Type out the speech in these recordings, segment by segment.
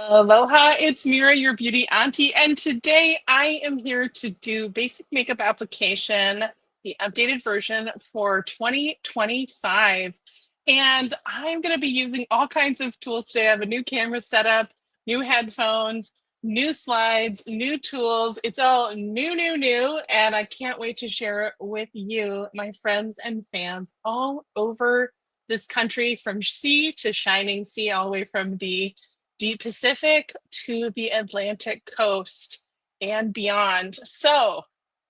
Aloha, it's Myrra, your beauty auntie, and today I am here to do basic makeup application, the updated version for 2025. And I'm going to be using all kinds of tools today. I have a new camera setup, new headphones, new slides, new tools. It's all new, and I can't wait to share it with you, my friends and fans all over this country, from sea to shining sea, all the way from the deep Pacific to the Atlantic coast and beyond. So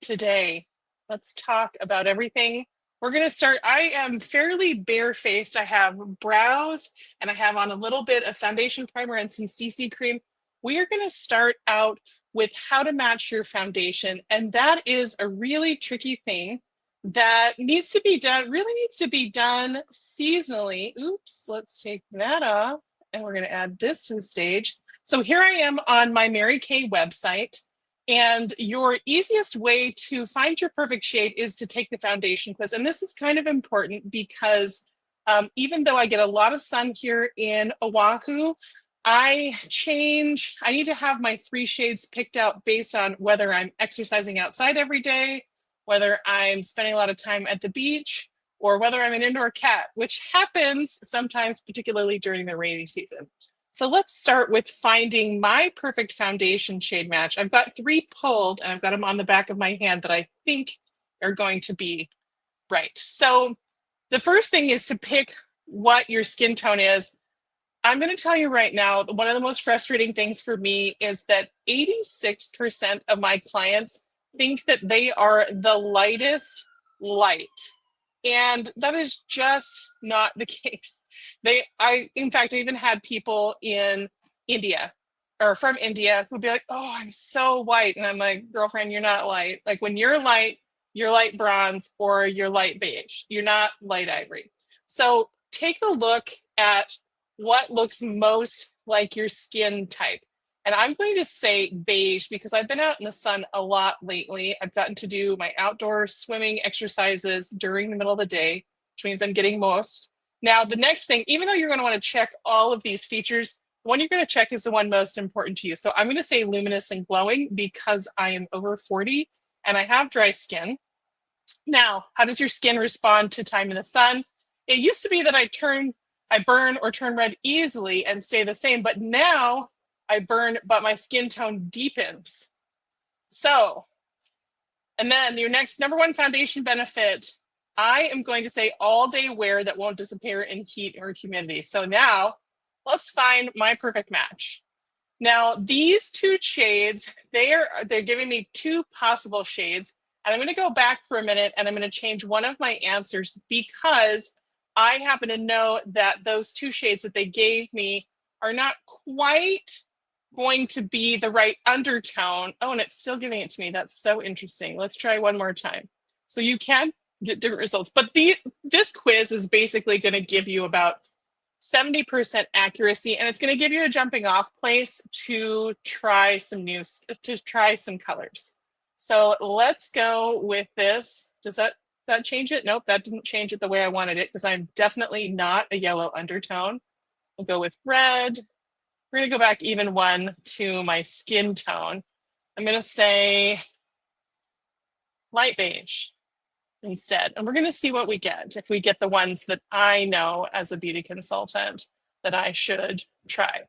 today, let's talk about everything. We're going to start. I am fairly barefaced. I have brows and I have on a little bit of foundation primer and some CC cream. We are going to start out with how to match your foundation. And that is a really tricky thing that needs to be done, really needs to be done seasonally. Oops, let's take that off. And we're going to add this to the stage. So here I am on my Mary Kay website. And your easiest way to find your perfect shade is to take the foundation quiz. And this is kind of important because even though I get a lot of sun here in Oahu, I need to have my 3 shades picked out based on whether I'm exercising outside every day, whether I'm spending a lot of time at the beach, or whether I'm an indoor cat, which happens sometimes, particularly during the rainy season. So let's start with finding my perfect foundation shade match. I've got 3 pulled and I've got them on the back of my hand that I think are going to be right. So the first thing is to pick what your skin tone is. I'm going to tell you right now, one of the most frustrating things for me is that 86% of my clients think that they are the lightest light. And that is just not the case. In fact, I even had people in India or from India who'd be like, "Oh, I'm so white." And I'm like, "Girlfriend, you're not light. Like when you're light bronze or you're light beige. You're not light ivory." So take a look at what looks most like your skin type. And I'm going to say beige because I've been out in the sun a lot lately. I've gotten to do my outdoor swimming exercises during the middle of the day, which means I'm getting most. Now, the next thing, even though you're going to want to check all of these features, the one you're going to check is the one most important to you. So I'm going to say luminous and glowing because I am over 40 and I have dry skin. Now, how does your skin respond to time in the sun? It used to be that I burn or turn red easily and stay the same, but now I burn, but my skin tone deepens. So, and then your next number 1 foundation benefit I am going to say all day wear that won't disappear in heat or humidity. So now let's find my perfect match. Now these two shades, they're giving me two possible shades. And I'm going to go back for a minute and I'm going to change one of my answers because I happen to know that those two shades that they gave me are not quite going to be the right undertone. Oh, and it's still giving it to me. That's so interesting. Let's try one more time. So you can get different results, but this quiz is basically going to give you about 70% accuracy, and it's going to give you a jumping off place to try some colors. So let's go with this. Does that change it? Nope, that didn't change it the way I wanted it because I'm definitely not a yellow undertone. We'll go with red. We're going to go back even one to my skin tone. I'm going to say light beige instead. And we're going to see what we get if we get the ones that I know as a beauty consultant that I should try.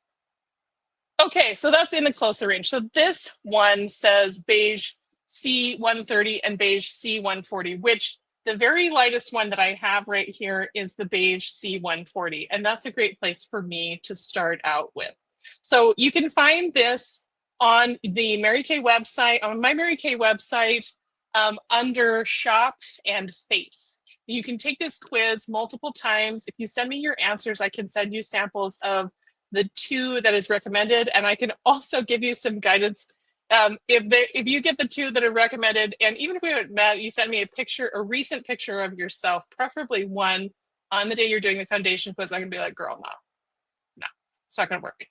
Okay, so that's in the closer range. So this one says beige C130 and beige C140, which the very lightest one that I have right here is the beige C140. And that's a great place for me to start out with. So you can find this on the Mary Kay website, on my Mary Kay website, under shop and face. You can take this quiz multiple times. If you send me your answers, I can send you samples of the two that is recommended. And I can also give you some guidance. If you get the two that are recommended, and even if we haven't met, you send me a recent picture of yourself, preferably one on the day you're doing the foundation quiz, I can be like, girl, no, it's not gonna work.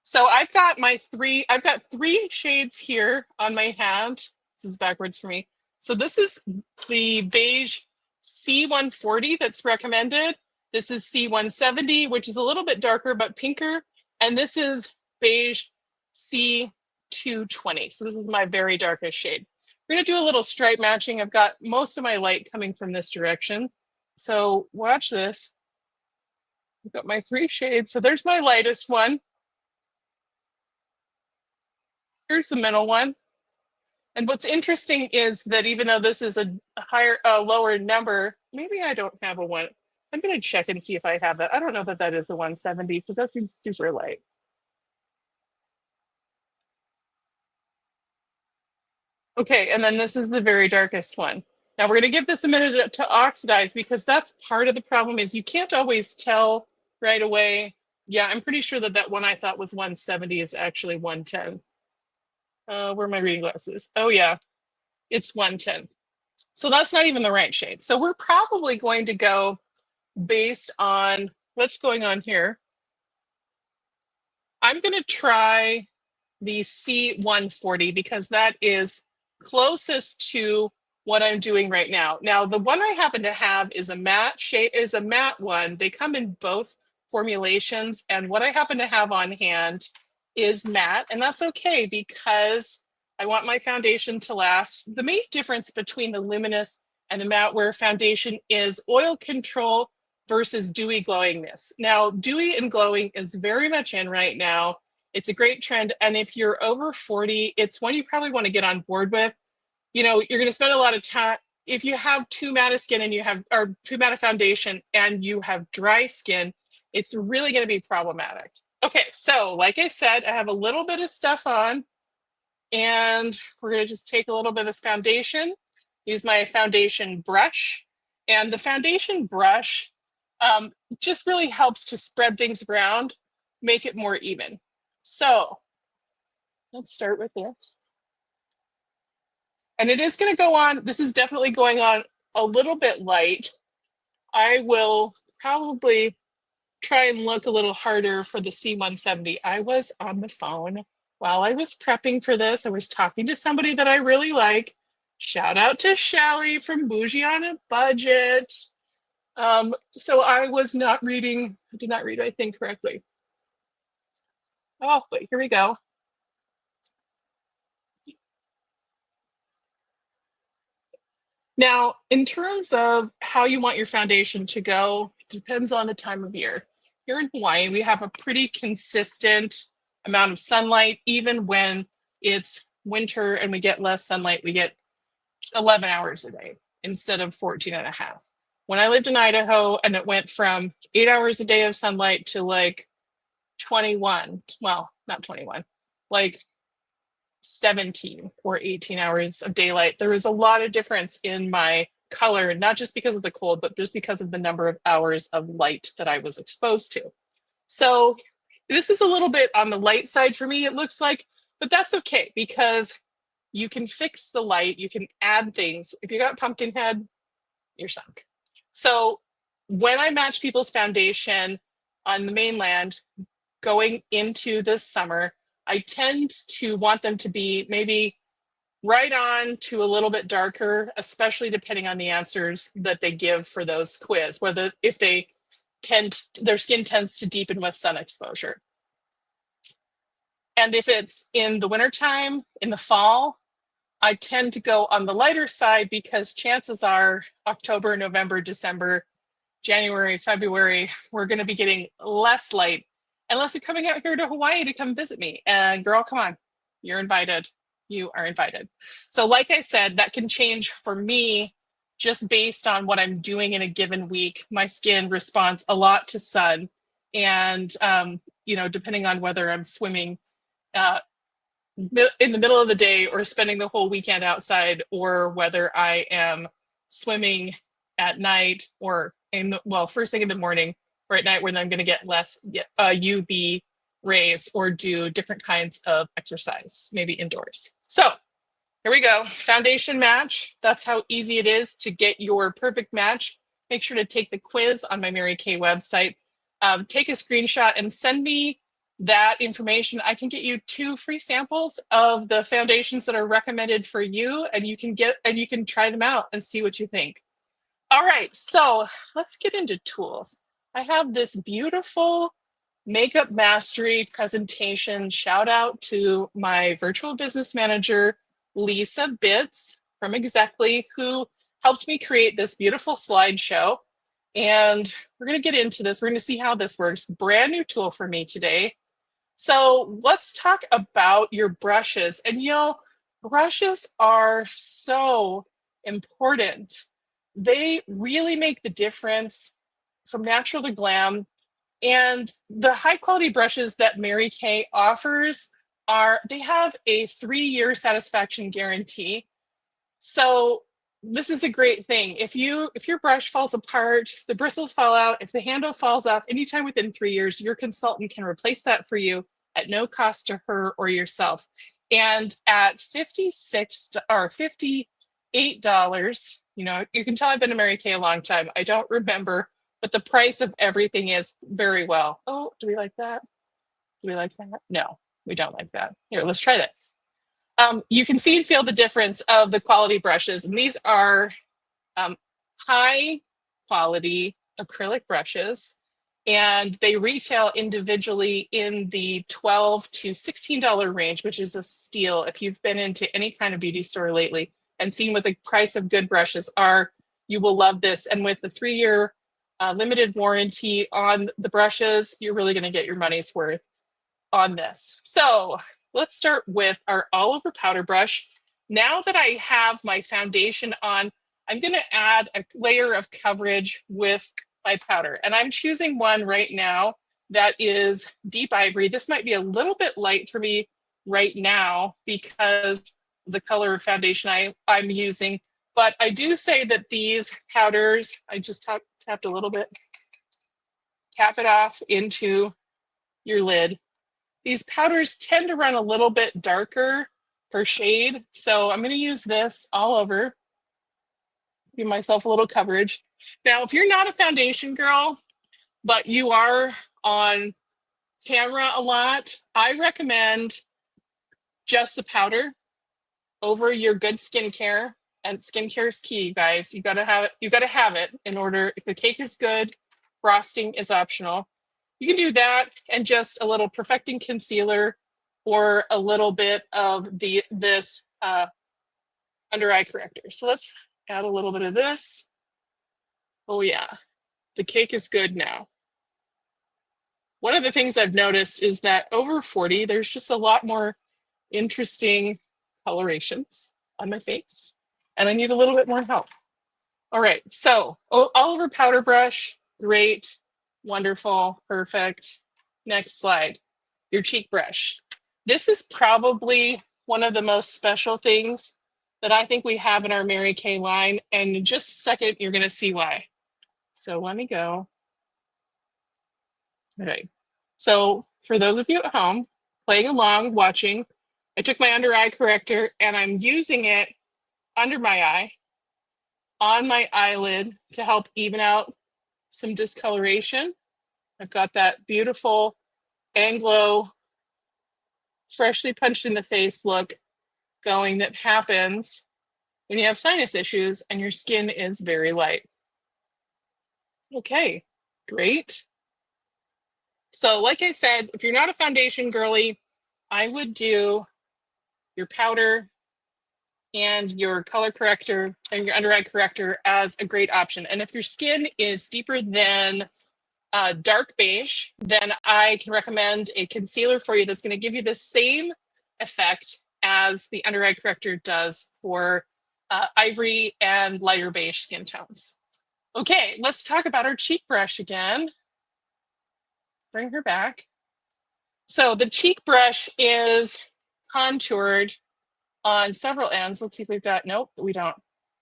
So I've got three shades here on my hand. This is backwards for me. So this is the beige C140 that's recommended. This is C170, which is a little bit darker, but pinker. And this is beige C220. So this is my very darkest shade. We're gonna do a little stripe matching. I've got most of my light coming from this direction. So watch this. I've got my three shades. So there's my lightest one. Here's the middle one. And what's interesting is that even though this is a lower number, maybe I don't have a one. I'm going to check and see if I have that. I don't know that is a 170 because that seems super light. Okay, and then this is the very darkest one. Now we're going to give this a minute to oxidize because that's part of the problem is you can't always tell right away. Yeah, I'm pretty sure that one I thought was 170 is actually 110. Where are my reading glasses? Oh yeah, it's 110. So that's not even the right shade. So we're probably going to go based on what's going on here. I'm going to try the C140 because that is closest to what I'm doing right now. Now, the one I happen to have is a matte shade, is a matte one. They come in both formulations, and what I happen to have on hand is matte, and that's okay because I want my foundation to last. The main difference between the luminous and the matte wear foundation is oil control versus dewy glowingness. Now, dewy and glowing is very much in right now. It's a great trend, and if you're over 40, it's one you probably want to get on board with. You know, you're going to spend a lot of time. If you have too matte skin or too matte foundation and you have dry skin, it's really going to be problematic. Okay, so like I said, I have a little bit of stuff on, and we're going to just take a little bit of this foundation, use my foundation brush, and the foundation brush just really helps to spread things around, make it more even. So let's start with this. And it is going to go on, this is definitely going on a little bit light. I will probably try and look a little harder for the C170. I was on the phone while I was prepping for this. I was talking to somebody that I really like. Shout out to Shelly from Bougie on a Budget. So I was not reading, I did not read, I think, correctly. Oh, but here we go. Now, in terms of how you want your foundation to go, it depends on the time of year. Here in Hawaii, we have a pretty consistent amount of sunlight. Even when it's winter and we get less sunlight, we get 11 hours a day instead of 14 and a half. when I lived in Idaho, and it went from 8 hours a day of sunlight to like 21, well, not 21, like 17 or 18 hours of daylight. There was a lot of difference in my color, not just because of the cold, but just because of the number of hours of light that I was exposed to. So this is a little bit on the light side for me, it looks like, but that's okay because you can fix the light, you can add things. If you got pumpkin head, you're sunk. So when I match people's foundation on the mainland going into this summer, I tend to want them to be maybe right on to a little bit darker, especially depending on the answers that they give for those quiz, whether if they their skin tends to deepen with sun exposure. And if it's in the wintertime, in the fall, I tend to go on the lighter side because chances are October, November, December, January, February, we're going to be getting less light unless you're coming out here to Hawaii to come visit me. And girl, come on, you're invited. You are invited. So like I said, that can change for me just based on what I'm doing in a given week. My skin responds a lot to sun. And, depending on whether I'm swimming in the middle of the day or spending the whole weekend outside, or whether I am swimming at night or first thing in the morning or at night when I'm going to get less UV rays or do different kinds of exercise, maybe indoors. So here we go. Foundation match. That's how easy it is to get your perfect match. Make sure to take the quiz on my Mary Kay website. Take a screenshot and send me that information. I can get you 2 free samples of the foundations that are recommended for you, and you can try them out and see what you think. All right, so let's get into tools. I have this beautiful makeup mastery presentation. Shout out to my virtual business manager, Lisa Bitts from Exactly, who helped me create this beautiful slideshow. And we're going to get into this. We're going to see how this works. Brand new tool for me today. So let's talk about your brushes. And brushes are so important. They really make the difference from natural to glam. And the high quality brushes that Mary Kay offers they have a 3-year satisfaction guarantee. So this is a great thing. If your brush falls apart, if the bristles fall out, if the handle falls off, anytime within 3 years, your consultant can replace that for you at no cost to her or yourself. And at $56 or $58, you can tell I've been a Mary Kay a long time. I don't remember, but the price of everything is very well. Oh, do we like that? Do we like that? No, we don't like that. Here, let's try this. You can see and feel the difference of the quality brushes. And these are high quality acrylic brushes, and they retail individually in the $12 to $16 range, which is a steal if you've been into any kind of beauty store lately and seen what the price of good brushes are. You will love this. And with the 3-year limited warranty on the brushes, you're really going to get your money's worth on this. So let's start with our all over powder brush. Now that I have my foundation on, I'm going to add a layer of coverage with my powder. And I'm choosing one right now that is deep ivory. This might be a little bit light for me right now because of the color of foundation I'm using. But I do say that these powders, I just tapped a little bit, tap it off into your lid. These powders tend to run a little bit darker per shade. So I'm going to use this all over, give myself a little coverage. Now, if you're not a foundation girl, but you are on camera a lot, I recommend just the powder over your good skincare. And skincare is key, guys. You gotta have it in order. If the cake is good, frosting is optional. You can do that and just a little perfecting concealer or a little bit of this under eye corrector. So let's add a little bit of this. Oh yeah, the cake is good now. One of the things I've noticed is that over 40, there's just a lot more interesting colorations on my face, and I need a little bit more help. All right, so all over powder brush, great, wonderful, perfect. Next slide, your cheek brush. This is probably one of the most special things that I think we have in our Mary Kay line. And in just a second, you're gonna see why. So let me go. All right, so for those of you at home, playing along, watching, I took my under eye corrector and I'm using it under my eye, on my eyelid to help even out some discoloration. I've got that beautiful Anglo, freshly punched in the face look going that happens when you have sinus issues and your skin is very light. Okay, great. So like I said, if you're not a foundation girly, I would do your powder and your color corrector and your under eye corrector as a great option. And if your skin is deeper than dark beige, then I can recommend a concealer for you that's going to give you the same effect as the under eye corrector does for ivory and lighter beige skin tones. Okay, let's talk about our cheek brush again. Bring her back. So the cheek brush is contoured on several ends. Let's see if we've got, nope, we don't.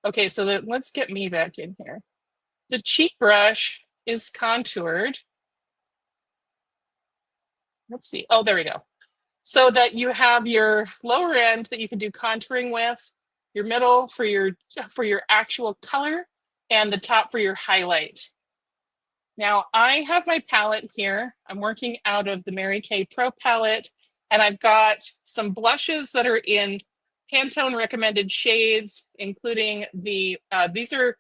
Okay, so let's get me back in here. The cheek brush is contoured. Let's see, oh, there we go. So that you have your lower end that you can do contouring with, your middle for your actual color, and the top for your highlight. Now I have my palette here. I'm working out of the Mary Kay Pro palette, and I've got some blushes that are in Pantone recommended shades, including the, these are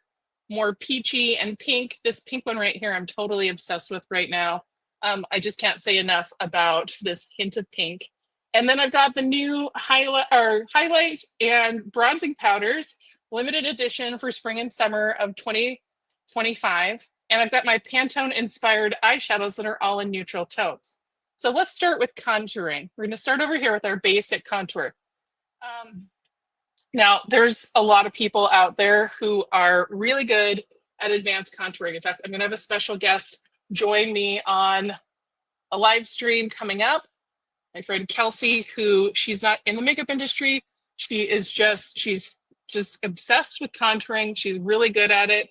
more peachy and pink. This pink one right here, I'm totally obsessed with right now. I just can't say enough about this hint of pink. And then I've got the new highlight and bronzing powders, limited edition for spring and summer of 2025. And I've got my Pantone inspired eyeshadows that are all in neutral tones. So let's start with contouring. We're gonna start over here with our basic contour. Now, there's a lot of people out there who are really good at advanced contouring. In fact, I'm gonna have a special guest join me on a live stream coming up. My friend Kelsey, who she's not in the makeup industry, she's just obsessed with contouring. She's really good at it.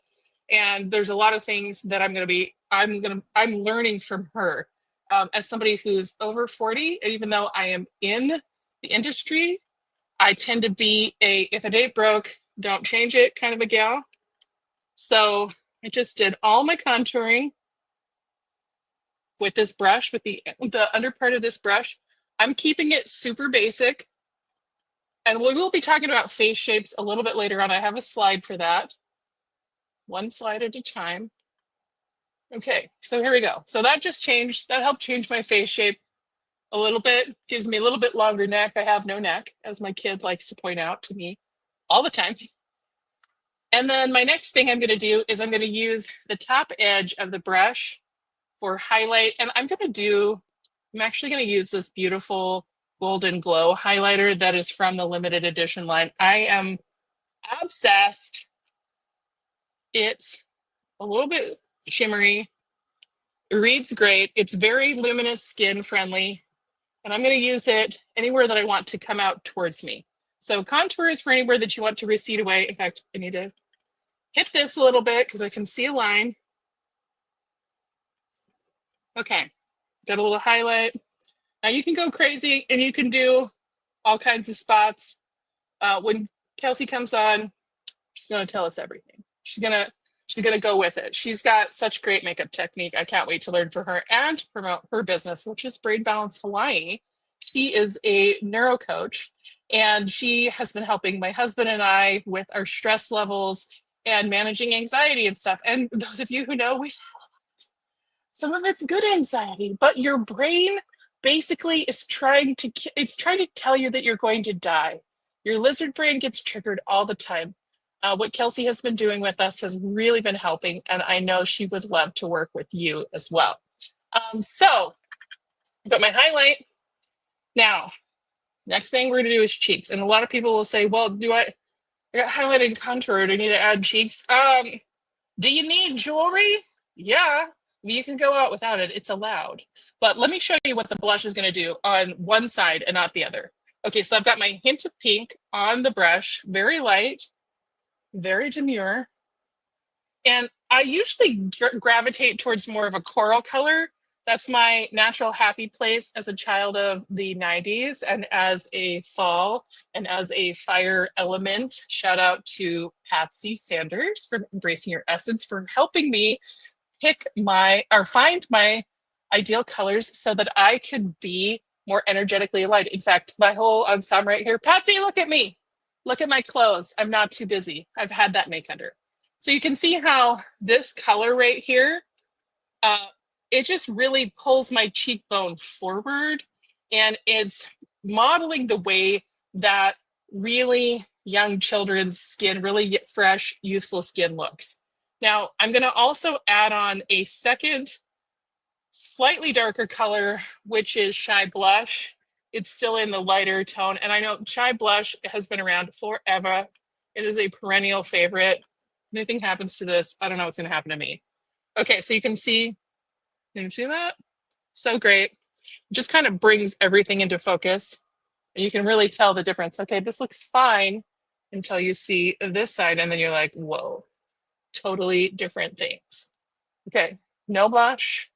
And there's a lot of things that I'm learning from her. As somebody who's over 40, and even though I am in the industry, I tend to be a, if it ain't broke, don't change it kind of a gal. So I just did all my contouring with this brush, with the under part of this brush. I'm keeping it super basic. And we will be talking about face shapes a little bit later on. I have a slide for that. One slide at a time. Okay, so here we go. So that just changed, that helped change my face shape a little bit, gives me a little bit longer neck. I have no neck, as my kid likes to point out to me all the time. And then my next thing I'm gonna do is I'm gonna use the top edge of the brush for highlight. And I'm actually gonna use this beautiful Golden Glow highlighter that is from the limited edition line. I am obsessed. It's a little bit shimmery. It reads great. It's very luminous, skin friendly. And I'm going to use it anywhere that I want to come out towards me. So contour is for anywhere that you want to recede away. In fact, I need to hit this a little bit because I can see a line. Okay, got a little highlight. Now you can go crazy and you can do all kinds of spots. When Kelsey comes on, she's going to tell us everything. She's gonna go with it. She's got such great makeup technique. I can't wait to learn from her and to promote her business, which is Brain Balance Hawaii. She is a neuro coach, and she has been helping my husband and I with our stress levels and managing anxiety and stuff. And those of you who know, some of it's good anxiety, but your brain basically is trying to tell you that you're going to die. Your lizard brain gets triggered all the time. What Kelsey has been doing with us has really been helping, and I know she would love to work with you as well. So I've got my highlight. Now, next thing we're gonna do is cheeks. And a lot of people will say, well, I got highlighted and contoured. I need to add cheeks. Do you need jewelry? Yeah. You can go out without it. It's allowed. But let me show you what the blush is going to do on one side and not the other. Okay, so I've got my hint of pink on the brush, very light, very demure. And I usually gravitate towards more of a coral color. That's my natural happy place as a child of the 90s and as a fall and as a fire element. Shout out to Patsy Sanders for embracing your essence, for helping me pick my or find my ideal colors so that I could be more energetically aligned. In fact, my whole thumb right here, Patsy, look at me. Look at my clothes. I'm not too busy. I've had that make under. So you can see how this color right here, uh, it just really pulls my cheekbone forward, and it's modeling the way that really young children's skin, really fresh, youthful skin looks. Now, I'm going to also add on a second, slightly darker color, which is Shy Blush. It's still in the lighter tone, and I know Shy Blush has been around forever. It is a perennial favorite. If anything happens to this, I don't know what's going to happen to me. Okay, so you can see that? So great. It just kind of brings everything into focus. And you can really tell the difference. Okay, this looks fine until you see this side, and then you're like, whoa, totally different things. Okay, no blush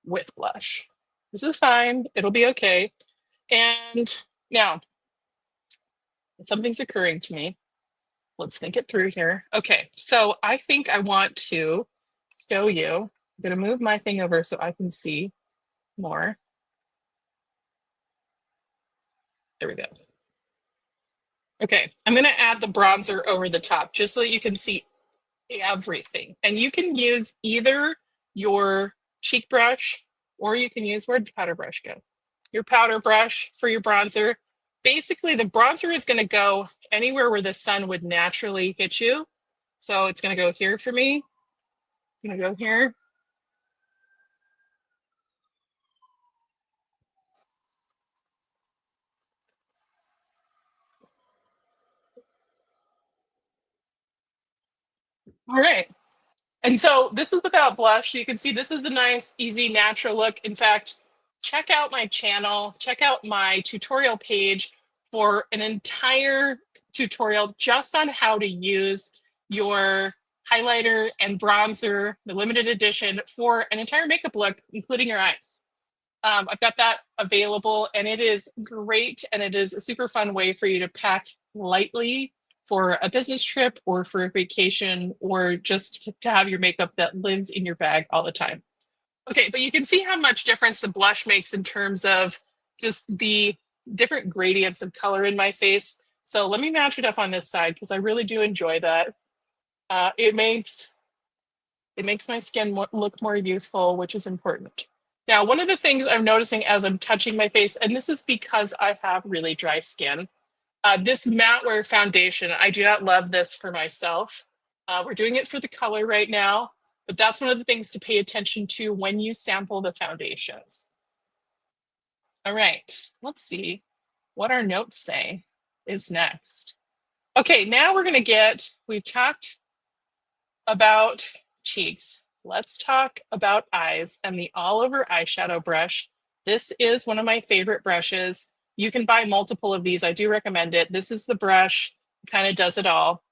with blush. This is fine. It'll be okay. And now, something's occurring to me. Let's think it through here. Okay, so I think I want to show you. I'm going to move my thing over so I can see more. There we go. Okay, I'm going to add the bronzer over the top just so that you can see everything. And you can use either your cheek brush or you can use, where'd the powder brush go? Your powder brush for your bronzer. Basically, the bronzer is going to go anywhere where the sun would naturally hit you. So it's going to go here for me. I'm going to go here. All right. And so this is without blush. You can see this is a nice, easy, natural look. In fact, check out my channel, check out my tutorial page for an entire tutorial just on how to use your highlighter and bronzer, the limited edition, for an entire makeup look, including your eyes. I've got that available, and it is great, and it is a super fun way for you to pack lightly for a business trip or for a vacation, or just to have your makeup that lives in your bag all the time. Okay, but you can see how much difference the blush makes in terms of just the different gradients of color in my face. So let me match it up on this side because I really do enjoy that. It makes my skin look more youthful, which is important. Now, one of the things I'm noticing as I'm touching my face, and this is because I have really dry skin, this matte wear foundation, I do not love this for myself. We're doing it for the color right now, but that's one of the things to pay attention to when you sample the foundations. All right, let's see what our notes say is next. Okay, now we're we've talked about cheeks. Let's talk about eyes and the all over eyeshadow brush. This is one of my favorite brushes. You can buy multiple of these. I do recommend it. This is the brush, kind of does it all.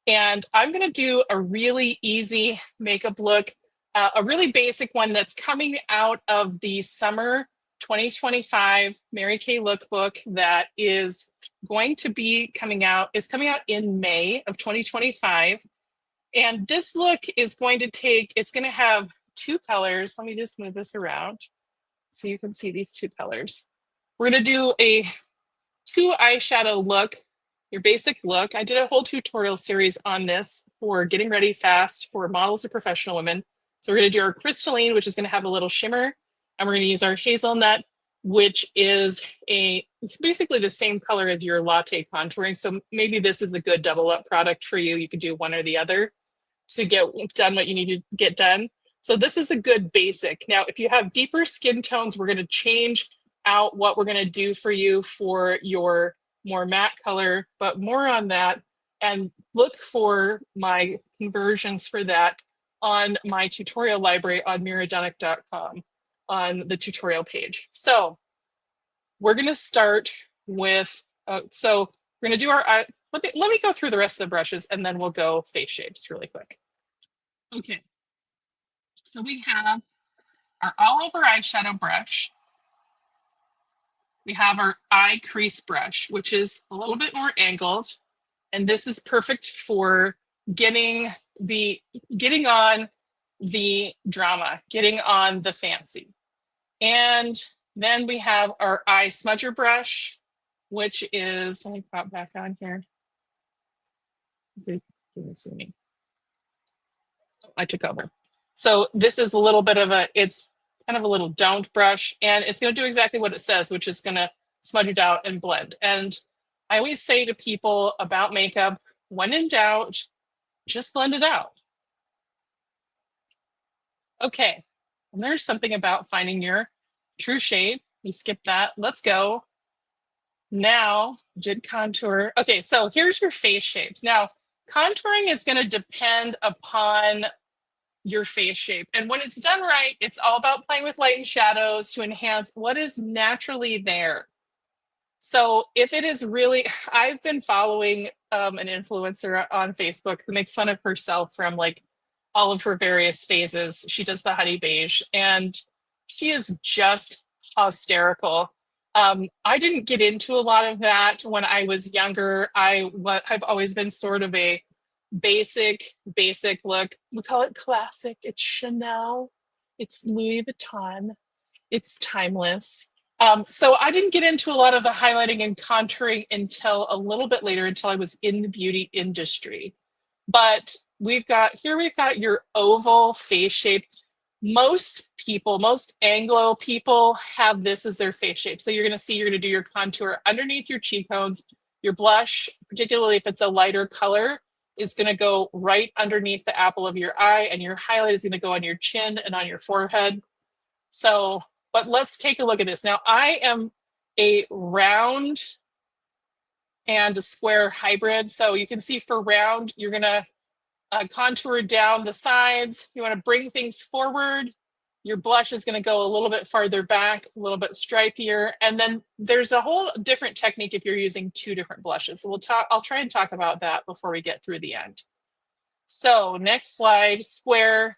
And I'm going to do a really easy makeup look, a really basic one that's coming out of the summer 2025 Mary Kay lookbook that is going to be coming out. It's coming out in May of 2025. And this look is going to have two colors. Let me just move this around so you can see these two colors. We're going to do a 2 eyeshadow look, your basic look. I did a whole tutorial series on this for getting ready fast for models or professional women. So we're going to do our crystalline, which is going to have a little shimmer. And we're going to use our hazelnut, which is it's basically the same color as your latte contouring. So maybe this is a good double up product for you. You could do one or the other to get done what you need to get done. So this is a good basic. Now, if you have deeper skin tones, we're going to change out what we're going to do for you for your more matte color, but more on that and look for my conversions for that on my tutorial library on myrradunick.com on the tutorial page. So we're going to start with, so we're going to do our, let me go through the rest of the brushes and then we'll go face shapes really quick. Okay, so we have our all over eyeshadow brush. We have our eye crease brush, which is a little bit more angled. And this is perfect for getting on the drama, getting on the fancy. And then we have our eye smudger brush, which is, let me pop back on here. I took over. So this is a little bit of it's kind of a little domed brush, and it's going to do exactly what it says, which is going to smudge it out and blend. And I always say to people about makeup, when in doubt, just blend it out. Okay, and there's something about finding your true shade. You skip that. Let's go. Now, did contour. Okay, so here's your face shapes. Now, contouring is going to depend upon your face shape. And when it's done right, it's all about playing with light and shadows to enhance what is naturally there. So if it is really, I've been following an influencer on Facebook who makes fun of herself from like all of her various phases. She does the honey beige and she is just hysterical. I didn't get into a lot of that when I was younger. I've always been sort of a basic look. We call it classic. It's Chanel. It's Louis Vuitton. It's timeless. So I didn't get into a lot of the highlighting and contouring until a little bit later, until I was in the beauty industry. But we've got your oval face shape. Most Anglo people have this as their face shape. So you're going to do your contour underneath your cheekbones. Your blush, particularly if it's a lighter color, is going to go right underneath the apple of your eye, and your highlight is going to go on your chin and on your forehead. So, but let's take a look at this. Now, I am a round and a square hybrid. So you can see for round, you're going to contour down the sides. You want to bring things forward. Your blush is going to go a little bit farther back, a little bit stripier. And then there's a whole different technique if you're using two different blushes. So I'll try and talk about that before we get through the end. So next slide, square,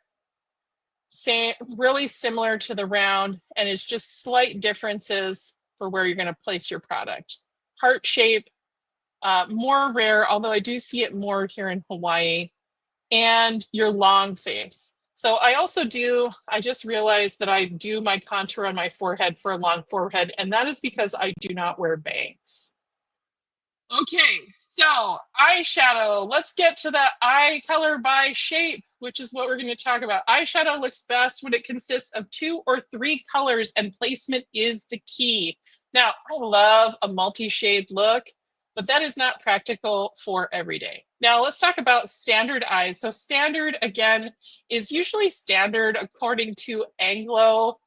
really similar to the round, and it's just slight differences for where you're going to place your product. Heart shape, more rare, although I do see it more here in Hawaii. And your long face. So I just realized that I do my contour on my forehead for a long forehead, and that is because I do not wear bangs. Okay, so eyeshadow. Let's get to that eye color by shape, which is what we're going to talk about. Eyeshadow looks best when it consists of 2 or 3 colors, and placement is the key. Now, I love a multi-shade look, but that is not practical for every day. Now let's talk about standard eyes. So standard, again, is usually standard according to Anglo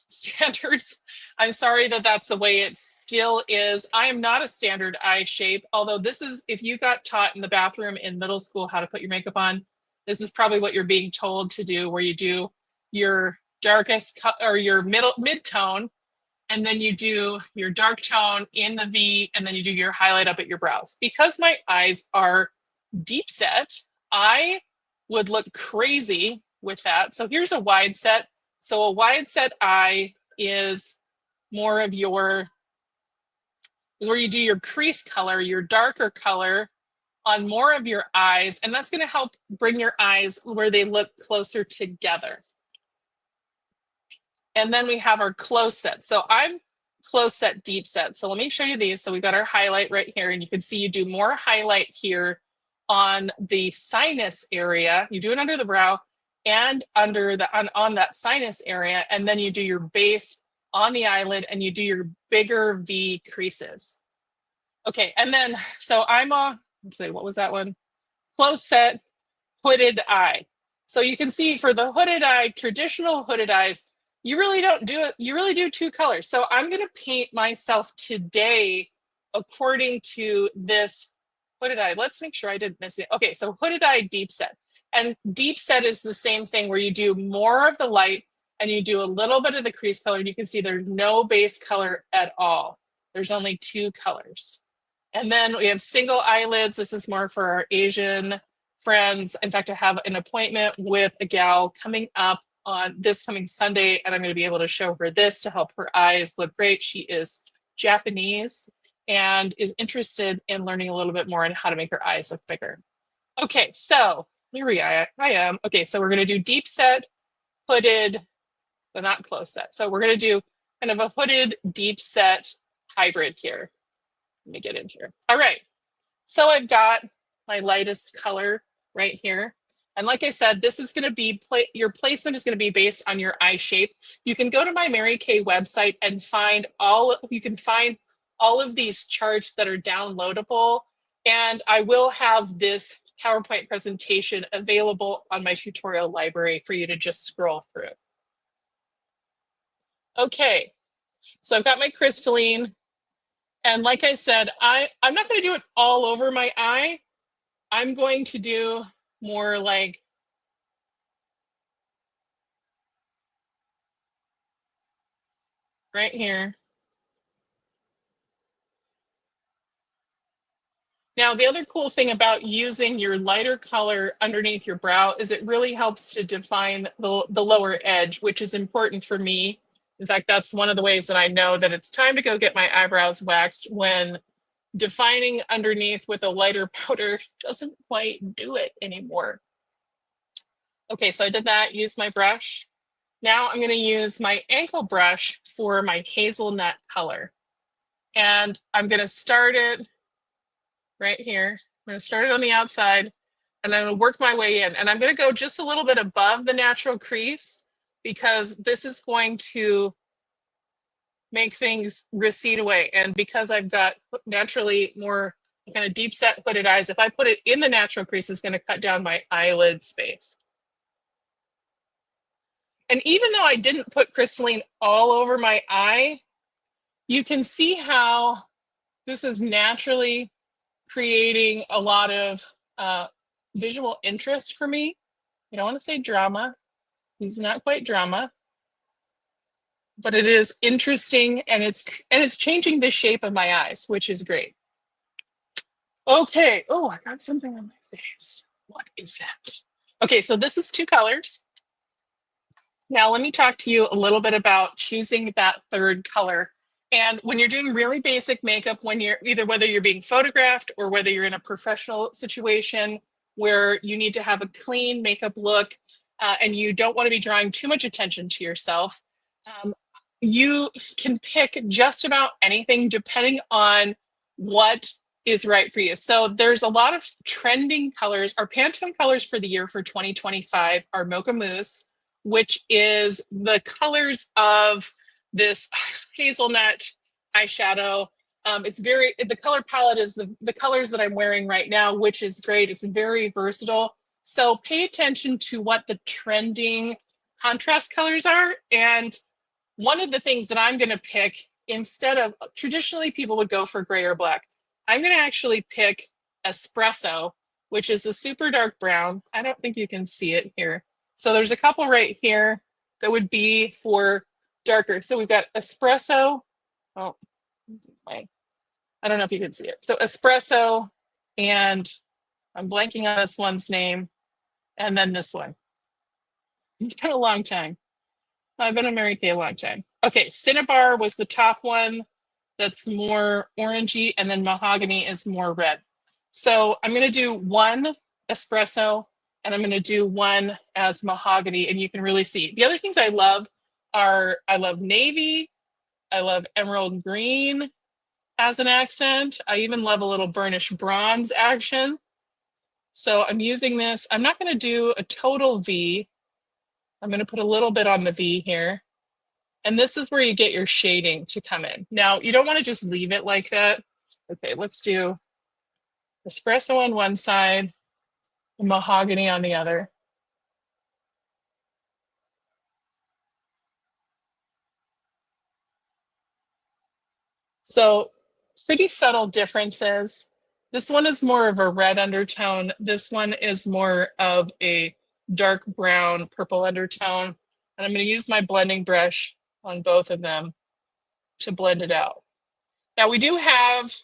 standards. I'm sorry that that's the way it still is. I am not a standard eye shape, although this is, if you got taught in the bathroom in middle school how to put your makeup on, this is probably what you're being told to do, where you do your darkest or your mid-tone, and then you do your dark tone in the V, and then you do your highlight up at your brows. Because my eyes are deep set, I would look crazy with that. So here's a wide set. So a wide set eye is more of where you do your crease color, your darker color on more of your eyes, and that's going to help bring your eyes where they look closer together. And then we have our close set. So I'm close set, deep set. So let me show you these. So we've got our highlight right here, and you can see you do more highlight here on the sinus area. You do it under the brow and under on that sinus area, and then you do your base on the eyelid, and you do your bigger V creases. Okay, and then so let's see, what was that one? Close set, hooded eye. So you can see for the hooded eye, traditional hooded eyes, you really don't do it. You really do 2 colors. So I'm going to paint myself today according to this hooded eye. Let's make sure I didn't miss it. Okay, so hooded eye deep set. And deep set is the same thing where you do more of the light and you do a little bit of the crease color. And you can see there's no base color at all. There's only two colors. And then we have single eyelids. This is more for our Asian friends. In fact, I have an appointment with a gal coming up on this coming Sunday, and I'm going to be able to show her this to help her eyes look great. She is Japanese and is interested in learning a little bit more on how to make her eyes look bigger. Okay, so here I am. Okay, so we're going to do deep set, hooded, but not close set. So we're going to do kind of a hooded deep set hybrid here. Let me get in here. All right, so I've got my lightest color right here. And like I said, this is going to be, your placement is going to be based on your eye shape. You can go to my Mary Kay website and find you can find all of these charts that are downloadable. And I will have this PowerPoint presentation available on my tutorial library for you to just scroll through. Okay, so I've got my crystalline. And like I said, I'm not going to do it all over my eye. I'm going to do more like right here. Now, the other cool thing about using your lighter color underneath your brow is it really helps to define the lower edge, which is important for me. In fact, that's one of the ways that I know that it's time to go get my eyebrows waxed, when defining underneath with a lighter powder doesn't quite do it anymore. Okay, so I did that, use my brush. Now I'm going to use my ankle brush for my hazelnut color. And I'm going to start it right here. I'm going to start it on the outside and I'm going to work my way in. And I'm going to go just a little bit above the natural crease because this is going to make things recede away. And because I've got naturally more kind of deep set hooded eyes, if I put it in the natural crease, it's going to cut down my eyelid space. And even though I didn't put crystalline all over my eye, you can see how this is naturally creating a lot of visual interest for me. I don't want to say drama. It's not quite drama, but it is interesting, and it's changing the shape of my eyes, which is great. Okay. Oh, I got something on my face. What is that? Okay, so this is two colors. Now let me talk to you a little bit about choosing that third color. And when you're doing really basic makeup, when you're whether you're being photographed or whether you're in a professional situation where you need to have a clean makeup look and you don't want to be drawing too much attention to yourself, you can pick just about anything depending on what is right for you. So there's a lot of trending colors. Our Pantone colors for the year for 2025 are Mocha Mousse, which is the colors of this hazelnut eyeshadow. The color palette is the colors that I'm wearing right now, which is great. It's very versatile. So pay attention to what the trending contrast colors are. And one of the things that I'm going to pick, instead of traditionally people would go for gray or black, I'm going to actually pick espresso, which is a super dark brown. I don't think you can see it here. So there's a couple right here that would be for darker. So we've got espresso. Oh, wait. I don't know if you can see it. So espresso, and I'm blanking on this one's name, and then this one. It's been a long time. I've been a Mary Kay a long time. Okay, Cinnabar was the top one that's more orangey, and then Mahogany is more red. So I'm going to do one espresso, and I'm going to do one as Mahogany, and you can really see. The other things I love are, I love navy, I love emerald green as an accent. I even love a little burnished bronze action. So I'm using this. I'm not going to do a total V. I'm going to put a little bit on the V here. And this is where you get your shading to come in. Now, you don't want to just leave it like that. Okay, let's do espresso on one side and Mahogany on the other. So pretty subtle differences. This one is more of a red undertone. This one is more of a dark brown, purple undertone. And I'm going to use my blending brush on both of them to blend it out. Now we do have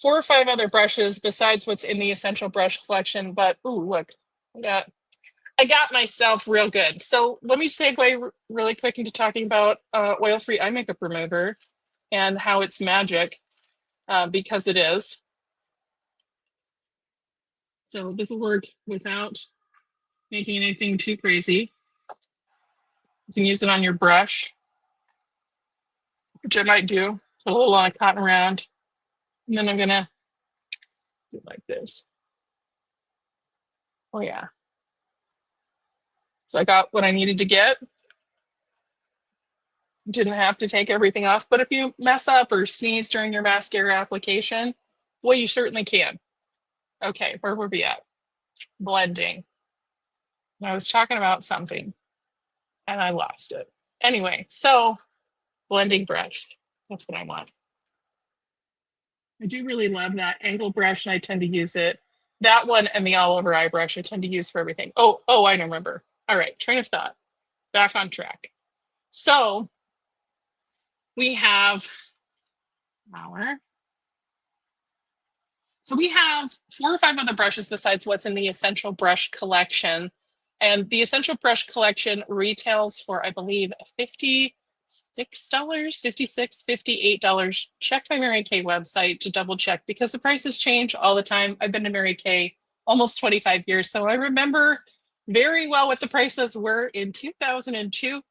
4 or 5 other brushes besides what's in the Essential Brush collection, but ooh, look, I got myself real good. So let me segue really quick into talking about oil-free eye makeup remover and how it's magic, because it is. So this will work without making anything too crazy. You can use it on your brush, which I might do. Put a little on a cotton round. And then I'm gonna do it like this. Oh yeah. So I got what I needed to get. Didn't have to take everything off, but if you mess up or sneeze during your mascara application, well, you certainly can. Okay, where were we at? Blending. And I was talking about something and I lost it. Anyway, so blending brush. That's what I want. I do really love that angle brush, and I tend to use it. That one and the all over eye brush I tend to use for everything. Oh, I remember. All right, train of thought. Back on track. So we have our. So we have 4 or 5 other brushes besides what's in the Essential Brush collection. And the Essential Brush collection retails for, I believe, $56, $56, $58. Check my Mary Kay website to double check because the prices change all the time. I've been to Mary Kay almost 25 years, so I remember very well what the prices were in 2002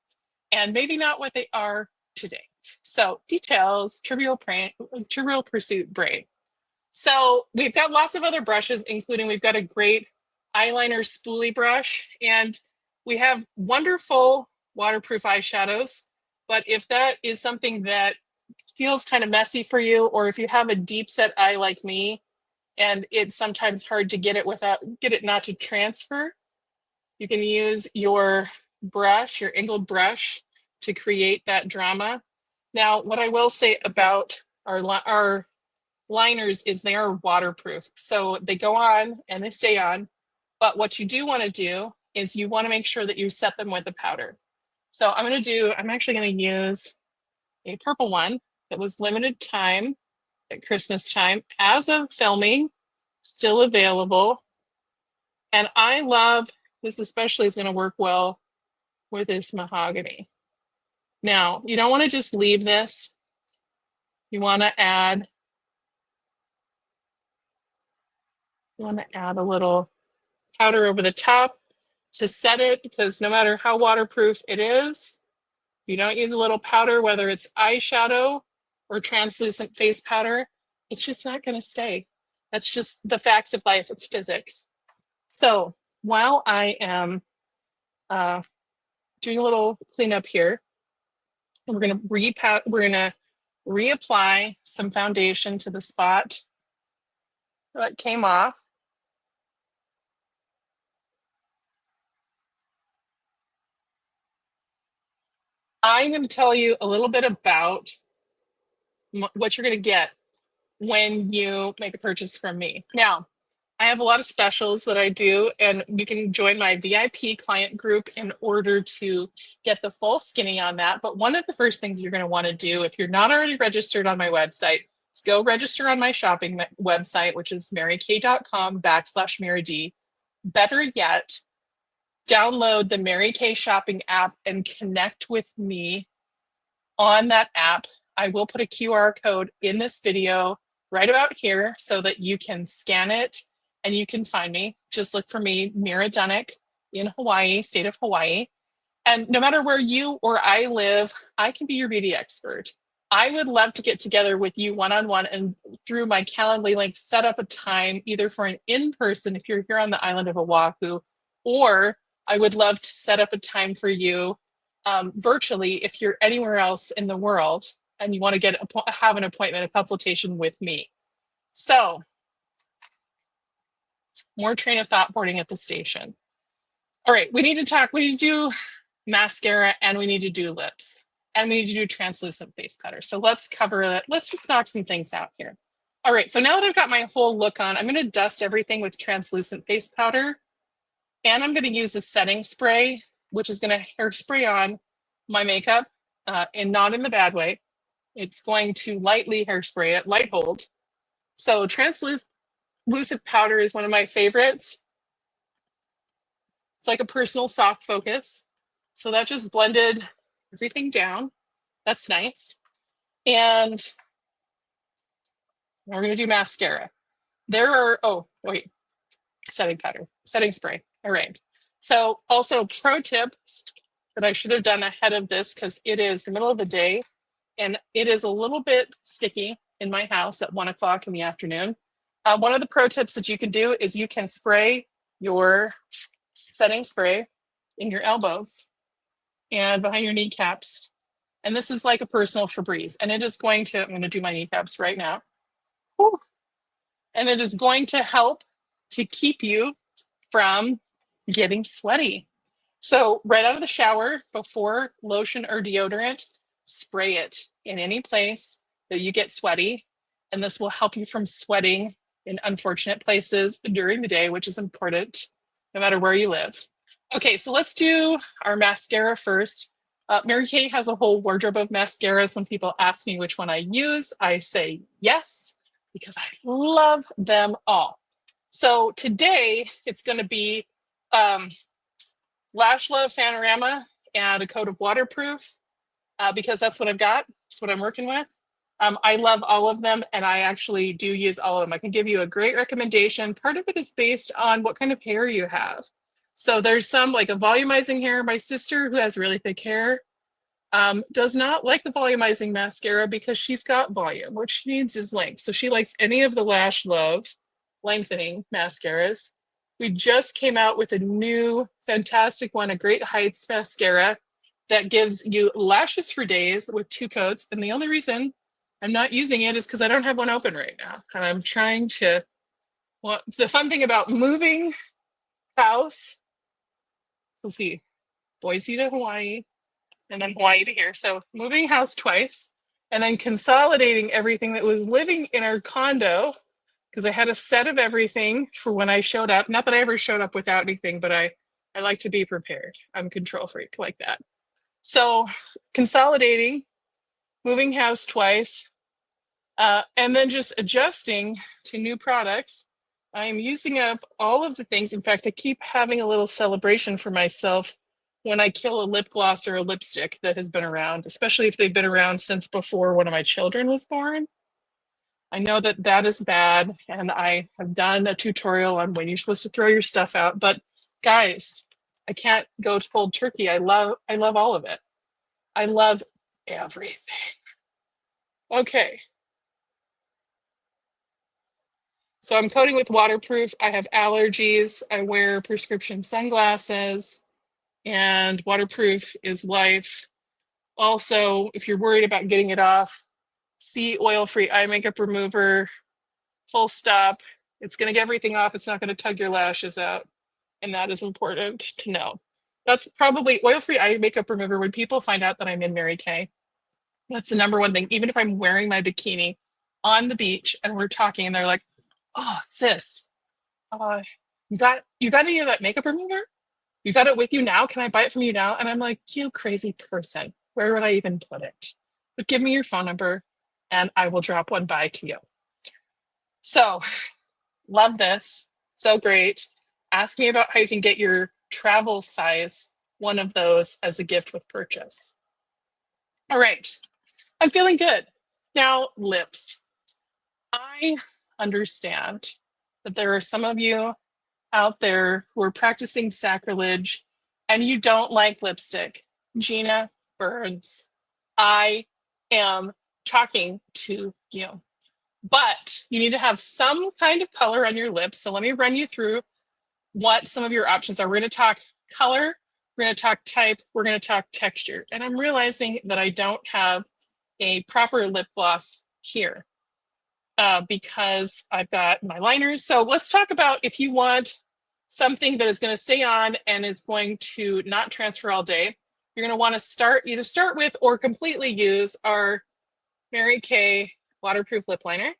and maybe not what they are today. So details, Trivial Pursuit brain. So we've got lots of other brushes, including we've got a great eyeliner spoolie brush, and we have wonderful waterproof eyeshadows. But if that is something that feels kind of messy for you, or if you have a deep set eye like me, and it's sometimes hard to get it not to transfer, you can use your brush, your angled brush, to create that drama. Now, what I will say about our liners is they are waterproof. So they go on and they stay on. But what you do want to do is you want to make sure that you set them with a powder. So I'm actually going to use a purple one that was limited time at Christmas time. As of filming, still available. And I love this, especially is going to work well with this mahogany. Now, you don't want to just leave this. You want to add a little powder over the top to set it, because no matter how waterproof it is, if you don't use a little powder, whether it's eyeshadow or translucent face powder, it's just not going to stay. That's just the facts of life. It's physics. So while I am doing a little cleanup here, and we're going to reapply some foundation to the spot that came off. I'm going to tell you a little bit about what you're going to get when you make a purchase from me. Now, I have a lot of specials that I do, and you can join my VIP client group in order to get the full skinny on that. But one of the first things you're going to want to do, if you're not already registered on my website, is go register on my shopping website, which is marykay.com/MyrraD. Better yet, download the Mary Kay shopping app and connect with me on that app. I will put a QR code in this video right about here so that you can scan it and you can find me. Just look for me, Myrra Dunnick, in Hawaii, state of Hawaii. And no matter where you or I live, I can be your beauty expert. I would love to get together with you one-on-one and through my Calendly link, set up a time either for an in-person if you're here on the island of Oahu, or I would love to set up a time for you virtually if you're anywhere else in the world and you want to have an appointment, a consultation with me. So, more train of thought boarding at the station. All right, we need to do mascara, and we need to do lips, and we need to do translucent face cutter. So let's cover it. Let's just knock some things out here. All right, so now that I've got my whole look on, I'm gonna dust everything with translucent face powder, and I'm gonna use a setting spray, which is gonna hairspray on my makeup, and not in the bad way. It's going to lightly hairspray it, light hold. So translucent powder is one of my favorites. It's like a personal soft focus. So that just blended everything down. That's nice. And we're gonna do mascara. There are, oh, wait, setting powder, setting spray. All right. So also pro tip that I should have done ahead of this, because it is the middle of the day and it is a little bit sticky in my house at 1 o'clock in the afternoon. One of the pro tips that you can do is you can spray your setting spray in your elbows and behind your kneecaps. And this is like a personal Febreze. And it is going to, I'm going to do my kneecaps right now. Whew. And it is going to help to keep you from getting sweaty. So right out of the shower, before lotion or deodorant, spray it in any place that you get sweaty. And this will help you from sweating in unfortunate places during the day, which is important no matter where you live. Okay, so let's do our mascara first. Mary Kay has a whole wardrobe of mascaras. When people ask me which one I use, I say yes, because I love them all. So today it's going to be Lash Love Panorama and a coat of waterproof, because that's what I've got. That's what I'm working with. I love all of them, and I actually do use all of them. I can give you a great recommendation. Part of it is based on what kind of hair you have. So there's some like a volumizing hair. My sister, who has really thick hair, does not like the volumizing mascara because she's got volume. What she needs is length. So she likes any of the Lash Love lengthening mascaras. We just came out with a new fantastic one, a Great Heights mascara that gives you lashes for days with 2 coats. And the only reason I'm not using it is because I don't have one open right now. And I'm trying to, well, the fun thing about moving house, let's see, Boise to Hawaii, and then Hawaii to here. So moving house twice, and then consolidating everything that was living in our condo, because I had a set of everything for when I showed up. Not that I ever showed up without anything, but I like to be prepared. I'm a control freak like that. So consolidating, moving house twice, and then just adjusting to new products. I'm using up all of the things. In fact, I keep having a little celebration for myself when I kill a lip gloss or a lipstick that has been around, especially if they've been around since before one of my children was born. I know that that is bad, and I have done a tutorial on when you're supposed to throw your stuff out. But guys, I can't go cold turkey. I love all of it. I love everything. Okay. So I'm coating with waterproof. I have allergies. I wear prescription sunglasses, and waterproof is life. Also, if you're worried about getting it off, see oil-free eye makeup remover, full stop. It's going to get everything off. It's not going to tug your lashes out. And that is important to know. That's probably oil-free eye makeup remover. When people find out that I'm in Mary Kay, that's the number one thing. Even if I'm wearing my bikini on the beach and we're talking and they're like, oh, sis, you got any of that makeup remover? You got it with you now? Can I buy it from you now? And I'm like, you crazy person. Where would I even put it? But give me your phone number and I will drop one by to you. So love this. So great. Ask me about how you can get your travel size, one of those, as a gift with purchase. All right. I'm feeling good. Now, lips. I understand that there are some of you out there who are practicing sacrilege and you don't like lipstick. Gina Burns, I am talking to you. But you need to have some kind of color on your lips. So let me run you through what some of your options are. We're going to talk color, we're going to talk type, we're going to talk texture. And I'm realizing that I don't have a proper lip gloss here because I've got my liners. So let's talk about if you want something that is going to stay on and is going to not transfer all day. You're going to want to either start with or completely use our Mary Kay waterproof lip liner.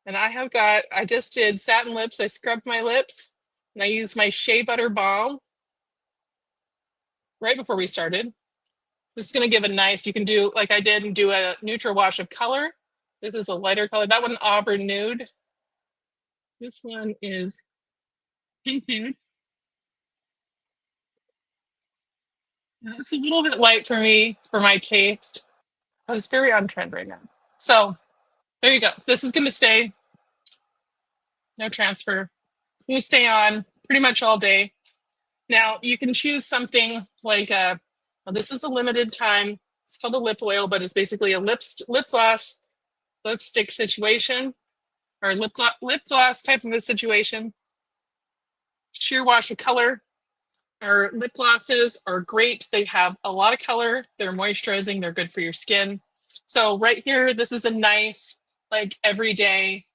And I just did satin lips. I scrubbed my lips and I used my Shea Butter Balm right before we started. This is going to give a nice, you can do like I did and do a neutral wash of color. This is a lighter color. That one, auburn nude. This one is pink nude. It's a little bit light for me, for my taste, but it's very on trend right now. So there you go. This is going to stay, no transfer. It's going to stay on pretty much all day. Now you can choose something like well, this is a limited time. It's called a lip oil, but it's basically a lip gloss, lipstick situation, or lip gloss type of a situation. Sheer wash of color. Our lip glosses are great. They have a lot of color. They're moisturizing. They're good for your skin. So right here, this is a nice, like everyday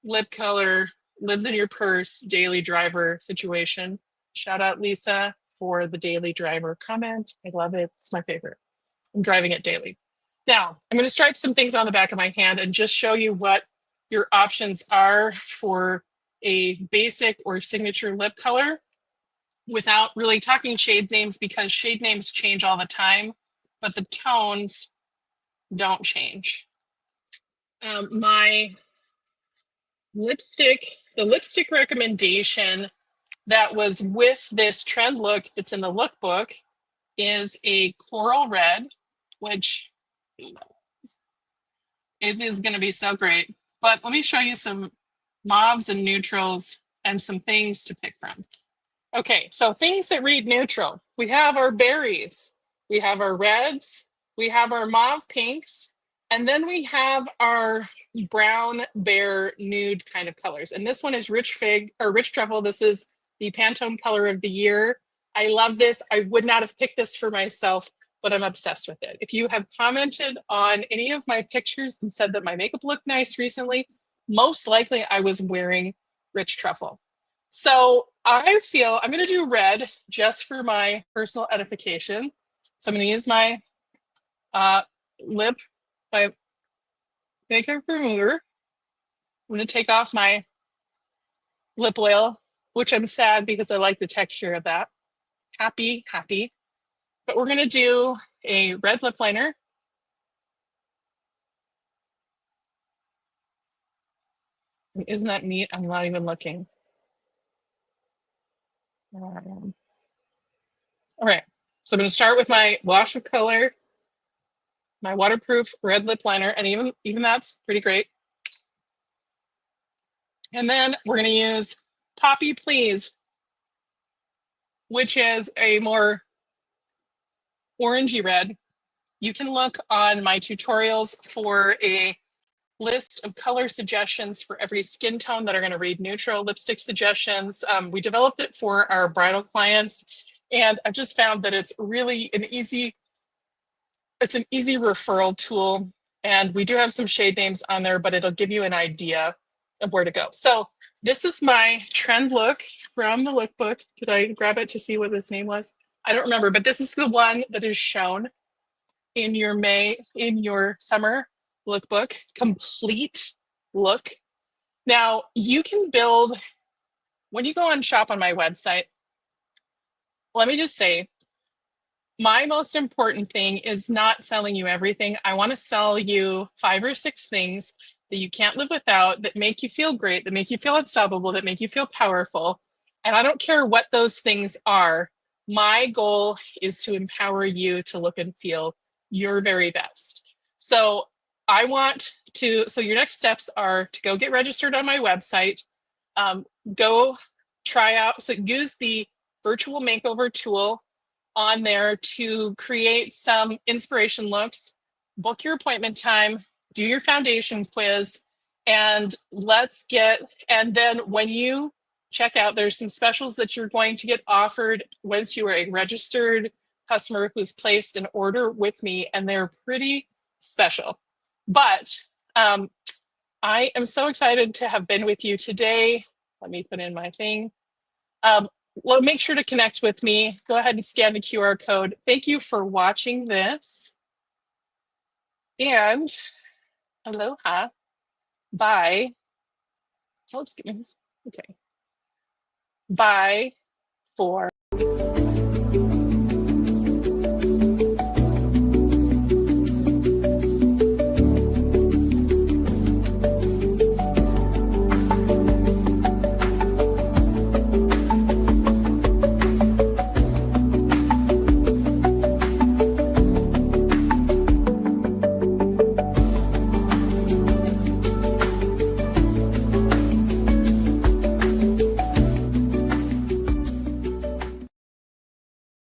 lip color, lives in your purse, daily driver situation. Shout out Lisa for the daily driver comment. I love it. It's my favorite. I'm driving it daily. Now, I'm going to stripe some things on the back of my hand and just show you what your options are for a basic or signature lip color without really talking shade names, because shade names change all the time, but the tones don't change. My lipstick, the lipstick recommendation that was with this trend look that's in the lookbook is a coral red, which it is going to be so great. But let me show you some mauves and neutrals and some things to pick from. Okay, so things that read neutral. We have our berries, we have our reds, we have our mauve pinks, and then we have our brown bear nude kind of colors. And this one is rich fig or rich truffle. This is the Pantone color of the year. I love this. I would not have picked this for myself, but I'm obsessed with it. If you have commented on any of my pictures and said that my makeup looked nice recently, most likely I was wearing rich truffle. So I feel I'm going to do red just for my personal edification. So I'm going to use my lip by makeup remover. I'm going to take off my lip oil, which I'm sad because I like the texture of that. Happy. But we're going to do a red lip liner. Isn't that neat? I'm not even looking. All right. So I'm going to start with my wash of color, my waterproof red lip liner, and even that's pretty great. And then we're going to use Poppy Please, which is a more orangey red. You can look on my tutorials for a list of color suggestions for every skin tone that are going to read neutral, lipstick suggestions. We developed it for our bridal clients, and I've just found that it's really an easy referral tool. And we do have some shade names on there, but it'll give you an idea of where to go. So this is my trend look from the lookbook. Did I grab it to see what this name was? I don't remember, but this is the one that is shown in your summer lookbook, complete look. Now you can build, when you go and shop on my website, let me just say, my most important thing is not selling you everything. I want to sell you 5 or 6 things that you can't live without, that make you feel great, that make you feel unstoppable, that make you feel powerful. And I don't care what those things are. My goal is to empower you to look and feel your very best. So so your next steps are to go get registered on my website, go try out, so use the virtual makeover tool on there to create some inspiration looks, book your appointment time, do your foundation quiz, and and then when you check out, there's some specials that you're going to get offered once you are a registered customer who's placed an order with me, and they're pretty special. But I am so excited to have been with you today. Let me put in my thing. Well, make sure to connect with me. Go ahead and scan the QR code. Thank you for watching this. And aloha. Bye. Oh, just give me this. Okay. Bye for